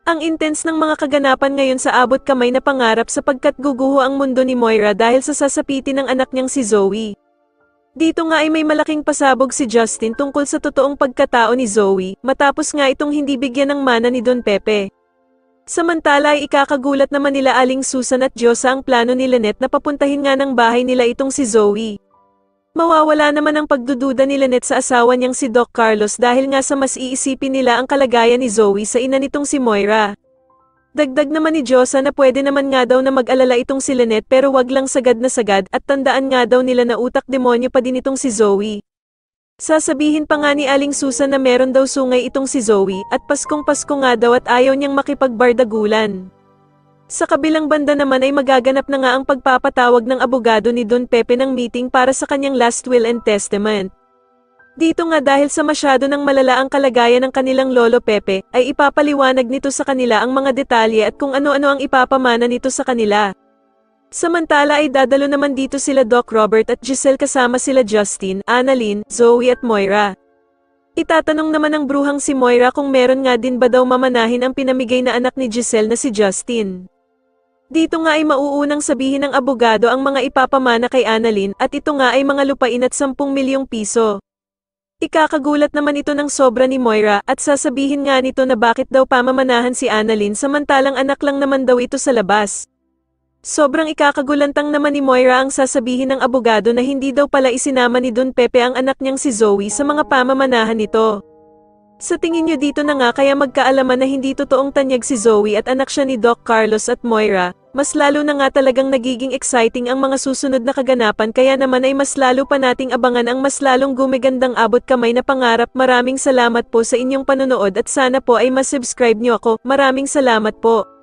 Ang intense ng mga kaganapan ngayon sa abot kamay na pangarap sapagkat guguho ang mundo ni Moira dahil sa sasapitin ng anak niyang si Zoe. Dito nga ay may malaking pasabog si Justin tungkol sa totoong pagkatao ni Zoe, matapos nga itong hindi bigyan ng mana ni Don Pepe. Samantala ay ikakagulat naman nila Aling Susan at Diyosa ang plano ni Lynette na papuntahin nga ng bahay nila itong si Zoe. Mawawala naman ang pagdududa ni Lynette sa asawa niyang si Doc Carlos dahil nga sa mas iisipin nila ang kalagayan ni Zoe sa ina nitong si Moira. Dagdag naman ni Diyosa na pwede naman nga daw na mag-alala itong si Lynette pero wag lang sagad na sagad at tandaan nga daw nila na utak demonyo pa din itong si Zoe. Sasabihin pa nga ni Aling Susan na meron daw sungay itong si Zoe at Paskong-Pasko nga daw at ayaw niyang makipagbardagulan. Sa kabilang banda naman ay magaganap na nga ang pagpapatawag ng abogado ni Don Pepe ng meeting para sa kanyang last will and testament. Dito nga dahil sa masyado ng malala ang kalagayan ng kanilang lolo Pepe, ay ipapaliwanag nito sa kanila ang mga detalye at kung ano-ano ang ipapamana nito sa kanila. Samantala ay dadalo naman dito sila Doc Robert at Giselle kasama sila Justin, Annalyn, Zoe at Moira. Itatanong naman ng bruhang si Moira kung meron nga din ba daw mamanahin ang pinamigay na anak ni Giselle na si Justin. Dito nga ay mauunang sabihin ng abogado ang mga ipapamana kay Annalyn at ito nga ay mga lupain at 10 milyong piso. Ikakagulat naman ito ng sobra ni Moira at sasabihin nga nito na bakit daw pamamanahan si Annalyn samantalang anak lang naman daw ito sa labas. Sobrang ikakagulantang naman ni Moira ang sasabihin ng abogado na hindi daw pala isinama ni Don Pepe ang anak niyang si Zoe sa mga pamamanahan nito. Sa tingin niyo dito na nga kaya magkaalaman na hindi totoong tanyag si Zoe at anak siya ni Doc Carlos at Moira, mas lalo na nga talagang nagiging exciting ang mga susunod na kaganapan kaya naman ay mas lalo pa nating abangan ang mas lalong gumigandang abot kamay na pangarap. Maraming salamat po sa inyong panonood at sana po ay mas subscribe niyo ako. Maraming salamat po.